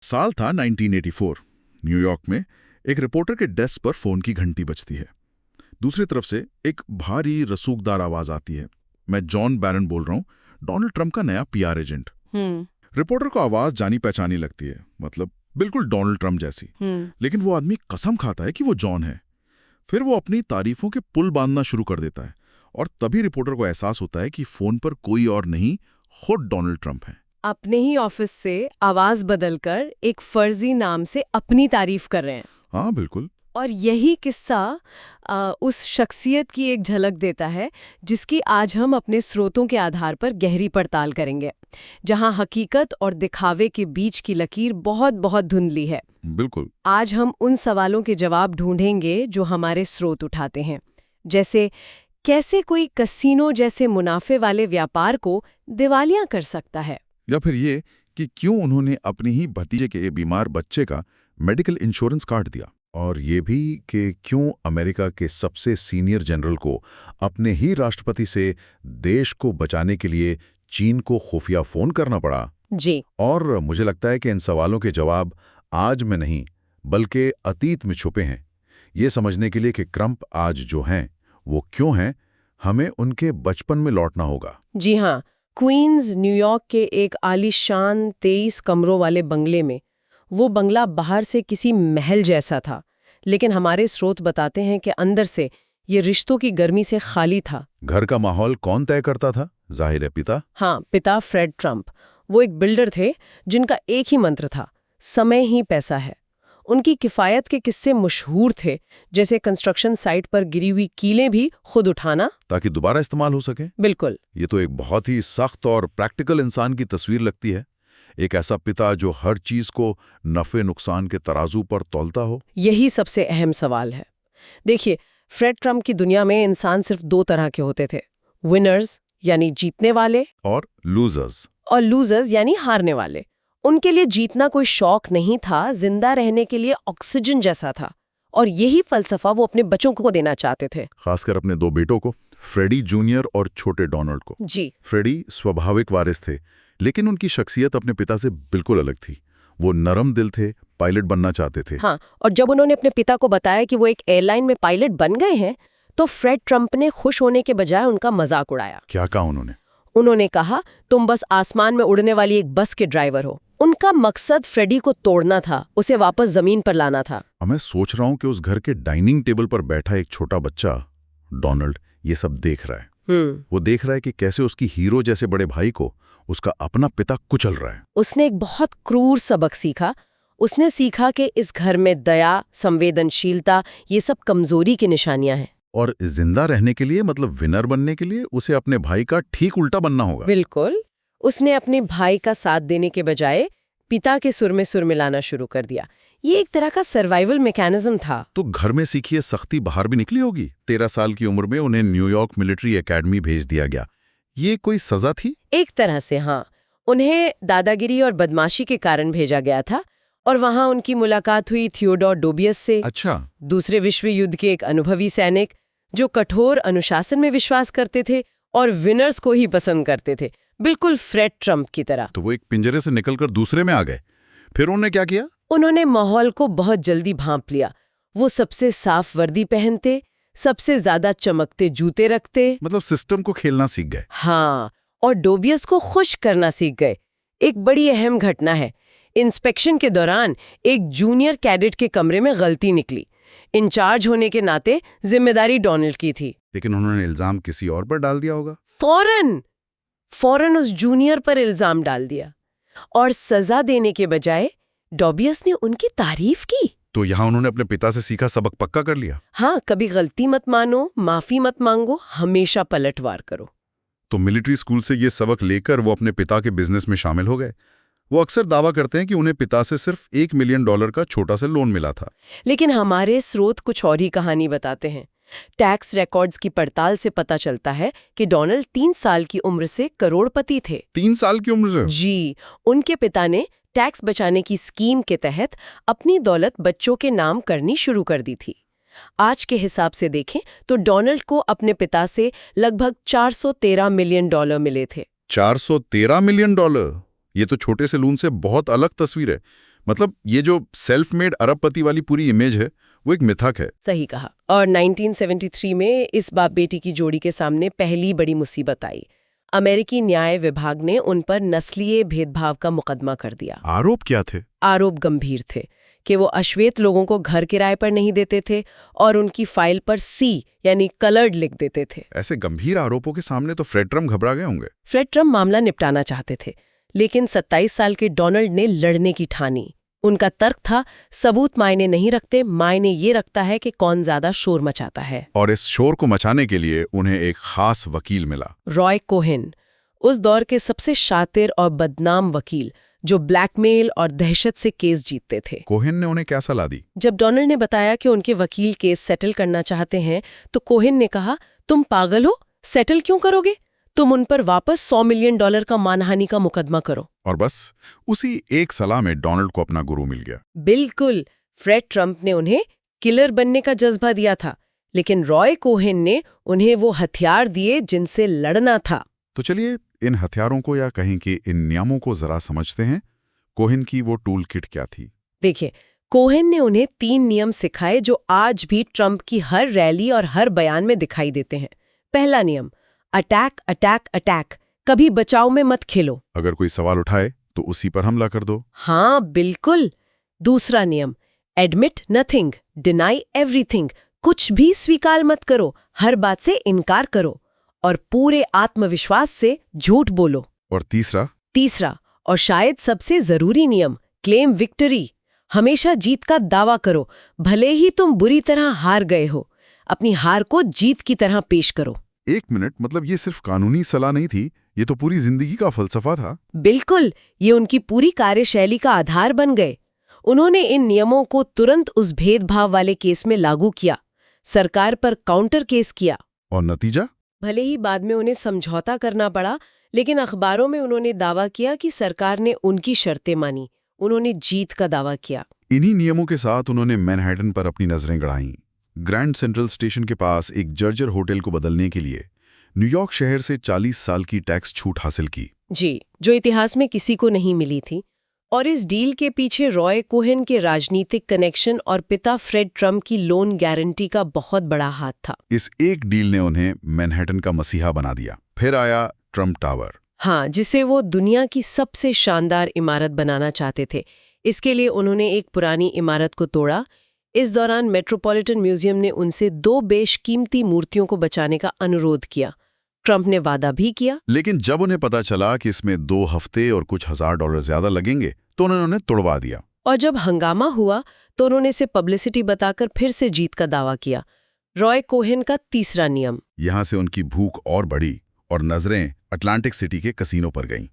साल था 1984। न्यूयॉर्क में एक रिपोर्टर के डेस्क पर फोन की घंटी बजती है। दूसरी तरफ से एक भारी रसूखदार आवाज आती है। मैं जॉन बैरन बोल रहा हूँ, डोनाल्ड ट्रंप का नया पीआर एजेंट। रिपोर्टर को आवाज जानी पहचानी लगती है, मतलब बिल्कुल डोनाल्ड ट्रंप जैसी। लेकिन वो आदमी कसम खाता है कि वो जॉन है। फिर वो अपनी तारीफों के पुल बांधना शुरू कर देता है और तभी रिपोर्टर को एहसास होता है कि फोन पर कोई और नहीं, खुद डोनाल्ड ट्रंप है। अपने ही ऑफिस से आवाज बदलकर एक फर्जी नाम से अपनी तारीफ कर रहे हैं। हाँ बिल्कुल। और यही किस्सा उस शख्सियत की एक झलक देता है जिसकी आज हम अपने स्रोतों के आधार पर गहरी पड़ताल करेंगे, जहां हकीकत और दिखावे के बीच की लकीर बहुत बहुत धुंधली है। बिल्कुल। आज हम उन सवालों के जवाब ढूंढेंगे जो हमारे स्रोत उठाते हैं, जैसे कैसे कोई कसीनो जैसे मुनाफे वाले व्यापार को दिवालिया कर सकता है, या फिर ये कि क्यों उन्होंने अपनी ही भतीजे के बीमार बच्चे का मेडिकल इंश्योरेंस काट दिया, और ये भी कि क्यों अमेरिका के सबसे सीनियर जनरल को अपने ही राष्ट्रपति से देश को बचाने के लिए चीन को खुफिया फोन करना पड़ा। जी। और मुझे लगता है कि इन सवालों के जवाब आज में नहीं बल्कि अतीत में छुपे हैं। ये समझने के लिए कि ट्रंप आज जो हैं वो क्यों हैं, हमें उनके बचपन में लौटना होगा। जी हाँ, क्वींस न्यूयॉर्क के एक आलीशान 23 कमरों वाले बंगले में। वो बंगला बाहर से किसी महल जैसा था, लेकिन हमारे स्रोत बताते हैं कि अंदर से ये रिश्तों की गर्मी से खाली था। घर का माहौल कौन तय करता था? जाहिर है पिता। हाँ, पिता फ्रेड ट्रंप। वो एक बिल्डर थे जिनका एक ही मंत्र था, समय ही पैसा है। उनकी किफायत के किस्से मशहूर थे, जैसे कंस्ट्रक्शन साइट पर गिरी हुई कीलें भी खुद उठाना ताकि दोबारा इस्तेमाल हो सके। बिल्कुल। ये तो एक बहुत ही सख्त और प्रैक्टिकल इंसान की तस्वीर लगती है। एक ऐसा पिता जो हर चीज को नफे नुकसान के तराजू पर तौलता हो। यही सबसे अहम सवाल है। देखिए, फ्रेड ट्रंप की दुनिया में इंसान सिर्फ दो तरह के होते थे, विनर्स यानी जीतने वाले, और लूजर्स यानी हारने वाले। उनके लिए जीतना कोई शौक नहीं था, जिंदा रहने के लिए ऑक्सीजन जैसा था। और यही फलसफा वो अपने बच्चों को देना चाहते थे, खासकर अपने दो बेटों को, फ्रेडी जूनियर और छोटे डोनाल्ड को। जी। फ्रेडी स्वाभाविक वारिस थे, लेकिन उनकी शख्सियत अपने पिता से बिल्कुल अलग थी। वो नरम दिल थे, पायलट बनना चाहते थे। हाँ, और जब उन्होंने अपने पिता को बताया कि वो एक एयरलाइन में पायलट बन गए हैं, तो फ्रेड ट्रंप ने खुश होने के बजाय उनका मजाक उड़ाया। क्या कहा उन्होंने? उन्होंने कहा, तुम बस आसमान में उड़ने वाली एक बस के ड्राइवर हो। उनका मकसद फ्रेडी को तोड़ना था, उसे वापस जमीन पर लाना था। मैं सोच रहा हूँ कि उस घर के डाइनिंग टेबल पर बैठा एक छोटा बच्चा डोनाल्ड ये सब देख रहा है। वो देख रहा है कि कैसे उसकी हीरो जैसे बड़े भाई को उसका अपना पिता कुचल रहा है। उसने एक बहुत क्रूर सबक सीखा। उसने सीखा कि इस घर में दया, संवेदनशीलता, ये सब कमजोरी की निशानियां हैं। और जिंदा रहने के लिए, मतलब विनर बनने के लिए, उसे अपने भाई का ठीक उल्टा बनना होगा। बिल्कुल। उसने अपने भाई का साथ देने के बजाय पिता के सुर में सुर मिलाना शुरू कर दिया। ये एक तरह का सर्वाइवल मैकेनिज्म था। तो घर में सीखी ये सख्ती बाहर भी निकली होगी। 13 साल की उम्र में उन्हें न्यूयॉर्क मिलिट्री एकेडमी भेज दिया गया। ये कोई सजा थी? एक तरह से हाँ। उन्हें दादागिरी और बदमाशी के कारण भेजा गया था, और वहां उनकी मुलाकात हुई थियोडोर डोबियस से। अच्छा। दूसरे विश्व युद्ध के एक अनुभवी सैनिक जो कठोर अनुशासन में विश्वास करते थे और विनर्स को ही पसंद करते थे, बिल्कुल फ्रेड ट्रंप की तरह। तो वो एक पिंजरे से निकलकर दूसरे में आ गए। फिर उन्होंने क्या किया? उन्होंने माहौल को बहुत जल्दी भांप लिया। वो सबसे साफ वर्दी पहनते, सबसे ज्यादा चमकते जूते रखते, मतलब सिस्टम को खेलना सीख गए। हाँ, और डोबियस को खुश करना सीख गए। एक बड़ी अहम घटना है, इंस्पेक्शन के दौरान एक जूनियर कैडेट के कमरे में गलती निकली। इंचार्ज होने के नाते जिम्मेदारी डोनाल्ड की थी, लेकिन उन्होंने इल्जाम किसी और पर डाल दिया होगा। फौरन उस जूनियर पर इल्जाम डाल दिया, और सजा देने के बजाय डोबियस ने उनकी तारीफ की। तो यहाँ उन्होंने अपने पिता से सीखा सबक पक्का कर लिया। हाँ, कभी गलती मत मानो, माफी मत मांगो, हमेशा पलटवार करो। तो मिलिट्री स्कूल से ये सबक लेकर वो अपने पिता के बिजनेस में शामिल हो गए। वो अक्सर दावा करते हैं कि उन्हें पिता से सिर्फ $1 मिलियन का छोटा सा लोन मिला था। लेकिन हमारे स्रोत कुछ और ही कहानी बताते हैं। टैक्स रिकॉर्ड्स की पड़ताल से पता चलता है कि डोनाल्ड 3 साल की उम्र से करोड़पति थे। 3 साल की उम्र से? जी। उनके पिता ने टैक्स बचाने की स्कीम के तहत अपनी दौलत बच्चों के नाम करनी शुरू कर दी थी। आज के हिसाब से देखें तो डोनाल्ड को अपने पिता से लगभग $413 मिलियन मिले थे। $413 मिलियन? ये तो छोटे से लोन से बहुत अलग तस्वीर है। मतलब ये जो सेल्फ मेड अरबपति वाली पूरी इमेज है वो एक मिथक है। सही कहा। और 1973 में इस बाप बेटी की जोड़ी के सामने पहली बड़ी मुसीबत आई। अमेरिकी न्याय विभाग ने उन पर नस्लीय भेदभाव का मुकदमा कर दिया। आरोप क्या थे? आरोप गंभीर थे कि वो अश्वेत लोगों को घर किराए पर नहीं देते थे और उनकी फाइल पर सी यानी कलर्ड लिख देते थे। ऐसे गंभीर आरोपों के सामने तो फ्रेड ट्रम्प घबरा गए होंगे। फ्रेड ट्रम्प मामला निपटाना चाहते थे, लेकिन 27 साल के डोनाल्ड ने लड़ने की ठानी। उनका तर्क था, सबूत मायने नहीं रखते, मायने ये रखता है कि कौन ज्यादा शोर मचाता है। और इस शोर को मचाने के लिए उन्हें एक खास वकील मिला, रॉय कोहेन, उस दौर के सबसे शातिर और बदनाम वकील जो ब्लैकमेल और दहशत से केस जीतते थे। कोहेन ने उन्हें क्या सलाह दी? जब डोनाल्ड ने बताया कि उनके वकील केस सेटल करना चाहते हैं, तो कोहेन ने कहा, तुम पागल हो, सेटल क्यों करोगे? तुम उन पर वापस $100 मिलियन का मानहानि का मुकदमा करो। और बस उसी एक सलाह में डोनाल्ड को अपना गुरु मिल गया। बिल्कुल, फ्रेड ट्रम्प ने उन्हें किलर बनने का जज्बा दिया था, लेकिन रॉय कोहेन ने उन्हें वो हथियार दिए जिनसे लड़ना था। तो चलिए इन हथियारों को या कहें कि इन नियमों को जरा समझते हैं। कोहेन की वो टूल किट क्या थी? देखिए, कोहेन ने उन्हें 3 नियम सिखाए जो आज भी ट्रम्प की हर रैली और हर बयान में दिखाई देते हैं। पहला नियम, अटैक अटैक अटैक, कभी बचाव में मत खेलो। अगर कोई सवाल उठाए तो उसी पर हमला कर दो। हाँ बिल्कुल। दूसरा नियम, एडमिट नथिंग, डिनाई एवरीथिंग, कुछ भी स्वीकार मत करो, हर बात से इनकार करो और पूरे आत्मविश्वास से झूठ बोलो। और तीसरा और शायद सबसे जरूरी नियम, क्लेम विक्ट्री, हमेशा जीत का दावा करो, भले ही तुम बुरी तरह हार गए हो, अपनी हार को जीत की तरह पेश करो। एक मिनट, मतलब ये सिर्फ कानूनी सलाह नहीं थी, ये तो पूरी जिंदगी का फलसफा था। बिल्कुल, ये उनकी पूरी कार्यशैली का आधार बन गए। उन्होंने इन नियमों को तुरंत उस भेदभाव वाले केस में लागू किया, सरकार पर काउंटर केस किया। और नतीजा? भले ही बाद में उन्हें समझौता करना पड़ा, लेकिन अखबारों में उन्होंने दावा किया कि सरकार ने उनकी शर्तें मानी, उन्होंने जीत का दावा किया। इन्हीं नियमों के साथ उन्होंने मैनहट्टन पर अपनी नजरें गड़ाईं। ग्रैंड सेंट्रल स्टेशन के पास एक जर्जर होटल को बदलने के लिए न्यूयॉर्क शहर से 40 साल की टैक्स छूट हासिल की। जी, जो इतिहास में किसी को नहीं मिली थी। और इस डील के पीछे रॉय कोहेन के राजनीतिक कनेक्शन और पिता फ्रेड ट्रम्प की लोन गारंटी का बहुत बड़ा हाथ था। इस एक डील ने उन्हें मैनहट्टन का मसीहा बना दिया। फिर आया ट्रम्प टावर। हाँ, जिसे वो दुनिया की सबसे शानदार इमारत बनाना चाहते थे। इसके लिए उन्होंने एक पुरानी इमारत को तोड़ा। इस दौरान मेट्रोपॉलिटन म्यूजियम ने उनसे 2 बेशकीमती मूर्तियों को बचाने का अनुरोध किया। ट्रम्प ने वादा भी किया। लेकिन जब उन्हें पता चला कि इसमें 2 हफ्ते और कुछ $1000 ज्यादा लगेंगे, तो उन्होंने उन्हें तोड़वा दिया। और जब हंगामा हुआ तो उन्होंने इसे पब्लिसिटी बताकर फिर से जीत का दावा किया। रॉय कोहेन का तीसरा नियम। यहां से उनकी भूख और बढ़ी और नजरें अटलांटिक सिटी के कसीनो पर गईं।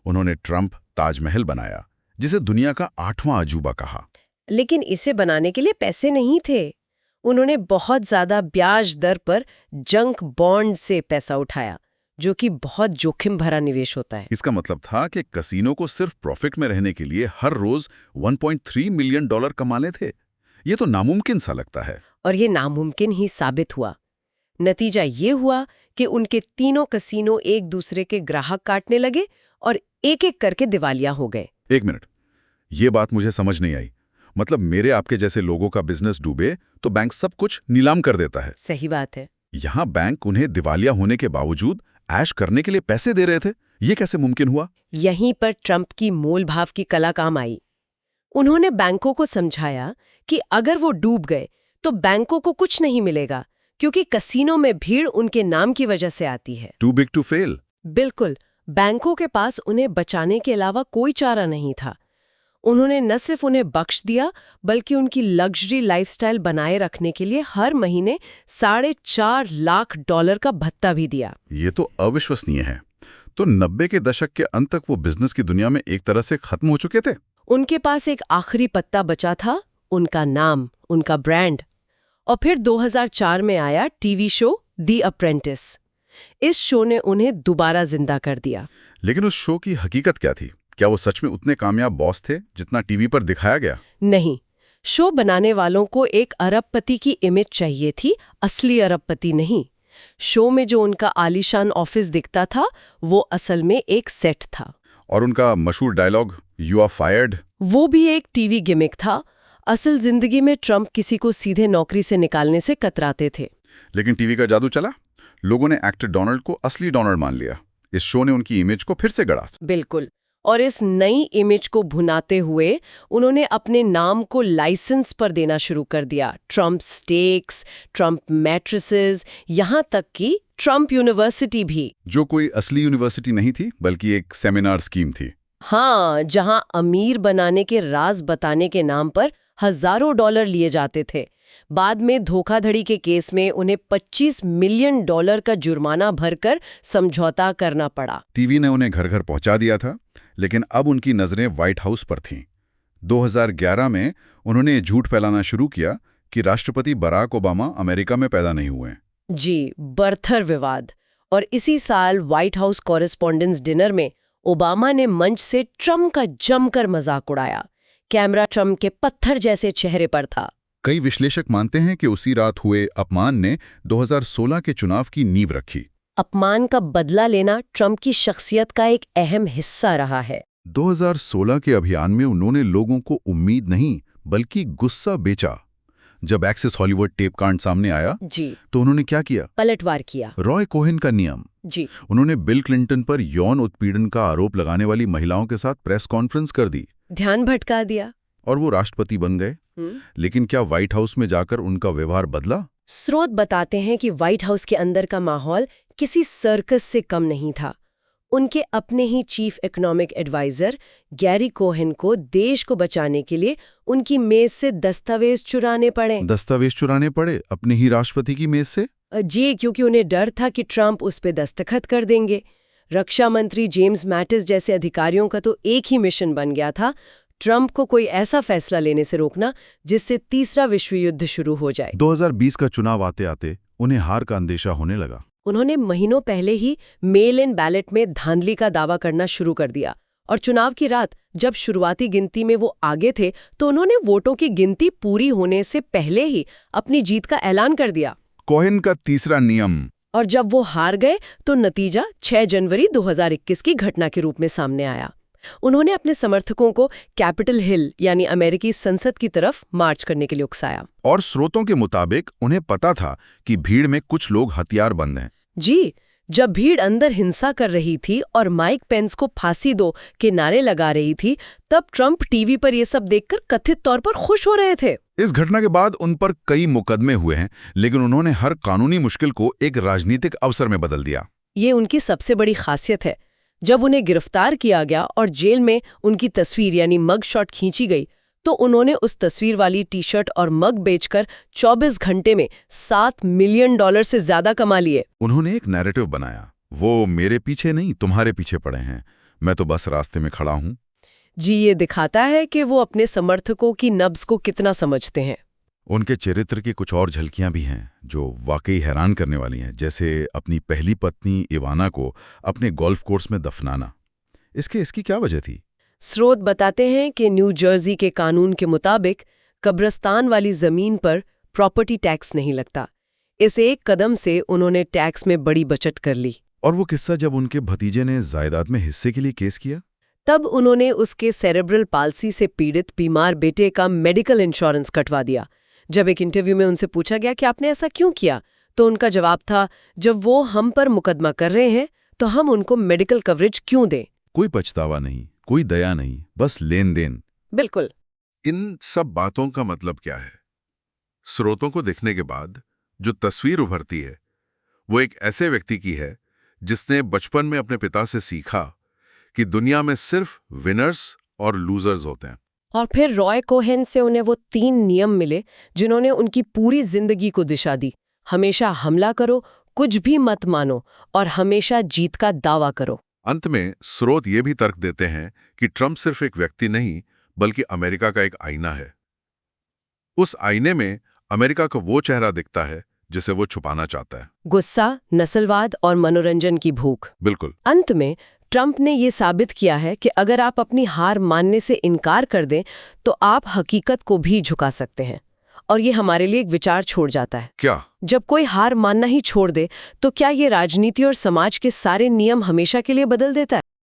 उन्होंने ट्रम्प ताजमहल बनाया, जिसे दुनिया का 8वां अजूबा कहा। लेकिन इसे बनाने के लिए पैसे नहीं थे। उन्होंने बहुत ज्यादा ब्याज दर पर जंक बॉन्ड से पैसा उठाया, जो कि बहुत जोखिम भरा निवेश होता है। इसका मतलब था कि कसीनो को सिर्फ प्रॉफिट में रहने के लिए हर रोज $1.3 मिलियन कमाने थे। ये तो नामुमकिन सा लगता है। और ये नामुमकिन ही साबित हुआ। नतीजा ये हुआ कि उनके तीनों कसीनो एक दूसरे के ग्राहक काटने लगे और एक-एक करके दिवालिया हो गए। एक मिनट, ये बात मुझे समझ नहीं आई। मतलब मेरे आपके जैसे लोगों का बिजनेस डूबे तो बैंक सब कुछ नीलाम कर देता है। सही बात है। यहाँ बैंक उन्हें दिवालिया होने के बावजूद ऐश करने के लिए पैसे दे रहे थे। ये कैसे मुमकिन हुआ? यहीं पर ट्रम्प की मोल भाव की कला काम आई। उन्होंने बैंकों को समझाया कि अगर वो डूब गए तो बैंकों को कुछ नहीं मिलेगा, क्योंकि कसीनो में भीड़ उनके नाम की वजह से आती है। Too big to fail. बिल्कुल, बैंकों के पास उन्हें बचाने के अलावा कोई चारा नहीं था। उन्होंने न सिर्फ उन्हें बख्श दिया, बल्कि उनकी लग्जरी लाइफस्टाइल बनाए रखने के लिए हर महीने $4.5 लाख का भत्ता भी दिया। ये तो अविश्वसनीय है। तो 90 के दशक के अंत तक वो बिजनेस की दुनिया में एक तरह से खत्म हो चुके थे। उनके पास एक आखिरी पत्ता बचा था, उनका नाम, उनका ब्रांड। और फिर 2004 में आया टीवी शो द अप्रेंटिस। इस शो ने उन्हें दोबारा जिंदा कर दिया। लेकिन उस शो की हकीकत क्या थी? क्या वो सच में उतने कामयाब बॉस थे जितना टीवी पर दिखाया गया? नहीं, शो बनाने वालों को एक अरबपति की इमेज चाहिए थी, असली अरबपति नहीं। शो में जो उनका आलीशान ऑफिस दिखता था, वो असल में एक सेट था। और उनका मशहूर डायलॉग "यू आर फायर्ड"। वो भी एक टीवी गिमिक था। असल जिंदगी में ट्रंप किसी को सीधे नौकरी से निकालने से कतराते थे। लेकिन टीवी का जादू चला। लोगों ने एक्टर डोनाल्ड को असली डोनाल्ड मान लिया। इस शो ने उनकी इमेज को फिर से गढ़ा। बिल्कुल। और इस नई इमेज को भुनाते हुए उन्होंने अपने नाम को लाइसेंस पर देना शुरू कर दिया। ट्रंप स्टेक्स, ट्रंप मैट्रेसेस, यहाँ तक कि ट्रंप यूनिवर्सिटी भी, जो कोई असली यूनिवर्सिटी नहीं थी बल्कि एक सेमिनार स्कीम थी। हाँ, जहां अमीर बनाने के राज बताने के नाम पर हजारों डॉलर लिए जाते थे। बाद में धोखाधड़ी के केस में उन्हें $25 मिलियन का जुर्माना भरकर समझौता करना पड़ा। टीवी ने उन्हें घर घर पहुंचा दिया था, लेकिन अब उनकी नजरें व्हाइट हाउस पर थीं। 2011 में उन्होंने ये झूठ फैलाना शुरू किया कि राष्ट्रपति बराक ओबामा अमेरिका में पैदा नहीं हुए। जी, बर्थर विवाद। और इसी साल व्हाइट हाउस कॉरेस्पॉन्डेंस डिनर में ओबामा ने मंच से ट्रंप का जमकर मजाक उड़ाया। कैमरा ट्रंप के पत्थर जैसे चेहरे पर था। कई विश्लेषक मानते हैं कि उसी रात हुए अपमान ने 2016 के चुनाव की नींव रखी। अपमान का बदला लेना ट्रंप की शख्सियत का एक अहम हिस्सा रहा है। 2016 के अभियान में उन्होंने लोगों को उम्मीद नहीं बल्कि गुस्सा बेचा। जब एक्सेस हॉलीवुड टेप कांड सामने आया जी, तो उन्होंने क्या किया? पलटवार किया। रॉय कोहेन का नियम। जी, उन्होंने बिल क्लिंटन पर यौन उत्पीड़न का आरोप लगाने वाली महिलाओं के साथ प्रेस कॉन्फ्रेंस कर दी। ध्यान भटका दिया। और वो राष्ट्रपति बन गए। लेकिन क्या व्हाइट हाउस में जाकर उनका व्यवहार बदला? स्रोत बताते हैं कि व्हाइट हाउस के अंदर का माहौल किसी सर्कस से कम नहीं था। उनके अपने ही chief economic adviser Gary Cohn को देश को बचाने के लिए उनकी मेज से दस्तावेज चुराने पड़े। दस्तावेज चुराने पड़े अपने ही राष्ट्रपति की मेज से? जी, क्योंकि उन्हें डर था कि ट्रंप उस पे दस्तखत कर देंगे। रक्षा मंत्री जेम्स मैटिस जैसे अधिकारियों का तो एक ही मिशन बन गया था, ट्रंप को कोई ऐसा फैसला लेने से रोकना जिससे तीसरा विश्व युद्ध शुरू हो जाए। 2020 का चुनाव आते आते उन्हें हार का अंदेशा होने लगा। उन्होंने महीनों पहले ही मेल इन बैलेट में धांधली का दावा करना शुरू कर दिया और चुनाव की रात जब शुरुआती गिनती में वो आगे थे तो उन्होंने वोटों की गिनती पूरी होने से पहले ही अपनी जीत का ऐलान कर दिया। कोहेन का तीसरा नियम। और जब वो हार गए तो नतीजा 6 जनवरी 2021 की घटना के रूप में सामने आया। उन्होंने अपने समर्थकों को कैपिटल हिल यानी अमेरिकी संसद की तरफ मार्च करने के लिए उकसाया। और स्रोतों के मुताबिक उन्हें पता था कि भीड़ में कुछ लोग हथियारबंद हैं। जी, जब भीड़ अंदर हिंसा कर रही थी और माइक पेंस को फांसी दो के नारे लगा रही थी, तब ट्रंप टीवी पर ये सब देखकर कथित तौर पर खुश हो रहे थे। इस घटना के बाद उन पर कई मुकदमे हुए हैं, लेकिन उन्होंने हर कानूनी मुश्किल को एक राजनीतिक अवसर में बदल दिया। ये उनकी सबसे बड़ी खासियत है। जब उन्हें गिरफ्तार किया गया और जेल में उनकी तस्वीर यानी मग शॉट खींची गई, तो उन्होंने उस तस्वीर वाली टी शर्ट और मग बेचकर 24 घंटे में $7 मिलियन से ज्यादा कमा लिए। उन्होंने एक नैरेटिव बनाया, वो मेरे पीछे नहीं तुम्हारे पीछे पड़े हैं, मैं तो बस रास्ते में खड़ा हूं। जी, ये दिखाता है कि वो अपने समर्थकों की नब्ज को कितना समझते हैं। उनके चरित्र की कुछ और झलकियां भी हैं जो वाकई हैरान करने वाली हैं, जैसे अपनी पहली पत्नी इवाना को अपने गोल्फ कोर्स में दफनाना। इसकी क्या वजह थी? स्रोत बताते हैं कि न्यू जर्सी के कानून के मुताबिक कब्रिस्तान वाली जमीन पर प्रॉपर्टी टैक्स नहीं लगता। इस एक कदम से उन्होंने टैक्स में बड़ी बचत कर ली। और वो किस्सा जब उनके भतीजे ने जायदाद में हिस्से के लिए केस किया, तब उन्होंने उसके सेरेब्रल पाल्सी से पीड़ित बीमार बेटे का मेडिकल इंश्योरेंस कटवा दिया। जब एक इंटरव्यू में उनसे पूछा गया कि आपने ऐसा क्यों किया, तो उनका जवाब था, जब वो हम पर मुकदमा कर रहे हैं तो हम उनको मेडिकल कवरेज क्यों दें। कोई पछतावा नहीं, कोई दया नहीं, बस लेन देन। बिल्कुल। इन सब बातों का मतलब क्या है? स्रोतों को देखने के बाद जो तस्वीर उभरती है वो एक ऐसे व्यक्ति की है जिसने बचपन में अपने पिता से सीखा कि दुनिया में सिर्फ विनर्स और लूजर्स होते हैं। और फिर रॉय कोहेन से उन्हें वो 3 नियम मिले जिन्होंने उनकी पूरी जिंदगी को दिशा दी। हमेशा हमला करो, कुछ भी मत मानो और हमेशा जीत का दावा करो। अंत में स्रोत ये भी तर्क देते हैं कि ट्रंप सिर्फ एक व्यक्ति नहीं बल्कि अमेरिका का एक आईना है। उस आईने में अमेरिका का वो चेहरा दिखता है जिसे वो छुपाना चाहता है। गुस्सा, नस्लवाद और मनोरंजन की भूख। बिल्कुल। अंत में ट्रंप ने ये साबित किया है कि अगर आप अपनी हार मानने से इनकार कर दें तो आप हकीकत को भी झुका सकते हैं। और ये हमारे लिए एक विचार छोड़ जाता है। क्या? जब कोई हार मानना ही छोड़ दे तो क्या ये राजनीति और समाज के सारे नियम हमेशा के लिए बदल देता है?